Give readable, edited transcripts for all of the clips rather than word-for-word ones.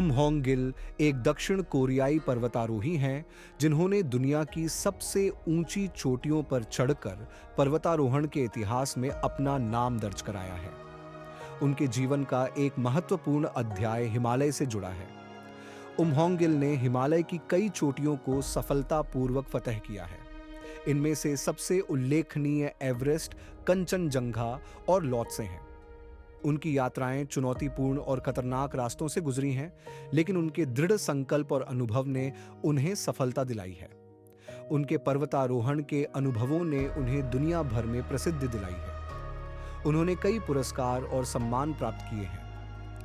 Hong Gill एक दक्षिण कोरियाई पर्वतारोही हैं जिन्होंने दुनिया की सबसे ऊंची चोटियों पर चढ़कर पर्वतारोहण के इतिहास में अपना नाम दर्ज कराया है। उनके जीवन का एक महत्वपूर्ण अध्याय हिमालय से जुड़ा है। होंग गिल ने हिमालय की कई चोटियों को सफलतापूर्वक फतह किया है। इनमें से सबसे उल्लेखनीय एवरेस्ट, कंचनजंगा और लॉटसे हैं। उनकी यात्राएं चुनौतीपूर्ण और खतरनाक रास्तों से गुजरी हैं, लेकिन उनके दृढ़ संकल्प और अनुभव ने उन्हें सफलता दिलाई है। उनके पर्वतारोहण के अनुभवों ने उन्हें दुनिया भर में प्रसिद्धि दिलाई है। उन्होंने कई पुरस्कार और सम्मान प्राप्त किए हैं।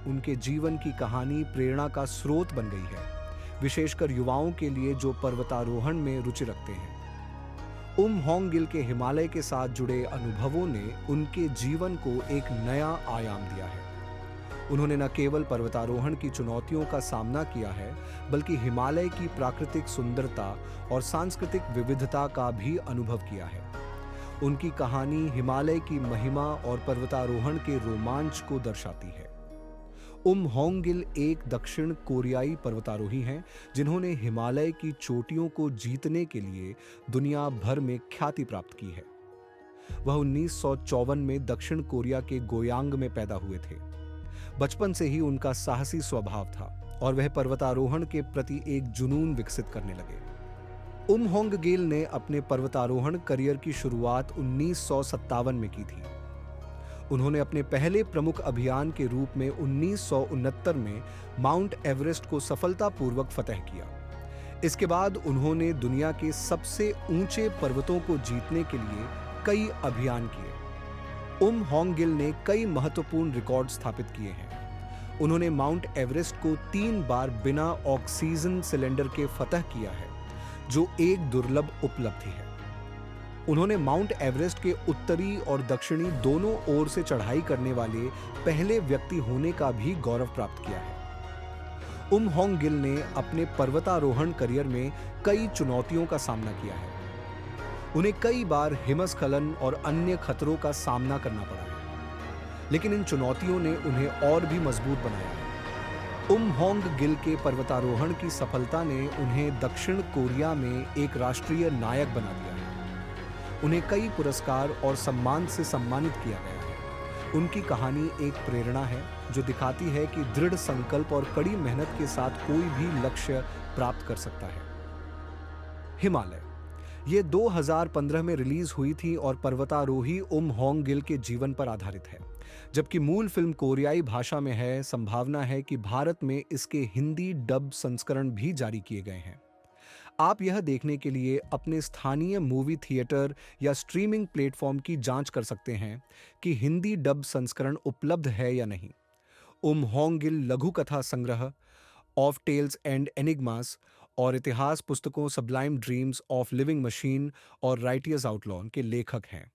उनके जीवन की कहानी प्रेरणा का स्रोत बन गई है, विशेषकर युवाओं के लिए जो पर्वतारोहण में रुचि रखते हैं। होंग गिल के हिमालय के साथ जुड़े अनुभवों ने उनके जीवन को एक नया आयाम दिया है। उन्होंने न केवल पर्वतारोहण की चुनौतियों का सामना किया है, बल्कि हिमालय की प्राकृतिक सुंदरता और सांस्कृतिक विविधता का भी अनुभव किया है। उनकी कहानी हिमालय की महिमा और पर्वतारोहण के रोमांच को दर्शाती है। होंग गिल एक दक्षिण कोरियाई पर्वतारोही हैं जिन्होंने हिमालय की चोटियों को जीतने के लिए दुनिया भर में ख्याति प्राप्त की है। वह 1954 में दक्षिण कोरिया के गोयांग में पैदा हुए थे। बचपन से ही उनका साहसी स्वभाव था और वह पर्वतारोहण के प्रति एक जुनून विकसित करने लगे। होंग गिल ने अपने पर्वतारोहण करियर की शुरुआत 1957 में की थी। उन्होंने अपने पहले प्रमुख अभियान के रूप में 1969 में माउंट एवरेस्ट को सफलतापूर्वक फतह किया। इसके बाद उन्होंने दुनिया के सबसे ऊंचे पर्वतों को जीतने के लिए कई अभियान किए। होंग गिल ने कई महत्वपूर्ण रिकॉर्ड स्थापित किए हैं। उन्होंने माउंट एवरेस्ट को 3 बार बिना ऑक्सीजन सिलेंडर के फतह किया है, जो एक दुर्लभ उपलब्धि है। उन्होंने माउंट एवरेस्ट के उत्तरी और दक्षिणी दोनों ओर से चढ़ाई करने वाले पहले व्यक्ति होने का भी गौरव प्राप्त किया है। होंग गिल ने अपने पर्वतारोहण करियर में कई चुनौतियों का सामना किया है। उन्हें कई बार हिमस्खलन और अन्य खतरों का सामना करना पड़ा है, लेकिन इन चुनौतियों ने उन्हें और भी मजबूत बनाया है। होंग गिल के पर्वतारोहण की सफलता ने उन्हें दक्षिण कोरिया में एक राष्ट्रीय नायक बना दिया है। उन्हें कई पुरस्कार और सम्मान से सम्मानित किया गया है। उनकी कहानी एक प्रेरणा है जो दिखाती है कि दृढ़ संकल्प और कड़ी मेहनत के साथ कोई भी लक्ष्य प्राप्त कर सकता है। हिमालय ये 2015 में रिलीज हुई थी और पर्वतारोही होंग गिल के जीवन पर आधारित है। जबकि मूल फिल्म कोरियाई भाषा में है, संभावना है कि भारत में इसके हिंदी डब संस्करण भी जारी किए गए हैं। आप यह देखने के लिए अपने स्थानीय मूवी थिएटर या स्ट्रीमिंग प्लेटफॉर्म की जांच कर सकते हैं कि हिंदी डब संस्करण उपलब्ध है या नहीं। होंग गिल लघु कथा संग्रह ऑफ टेल्स एंड एनिग्मास और इतिहास पुस्तकों sublime dreams of living machine और राइटियर्स आउटलॉन के लेखक हैं।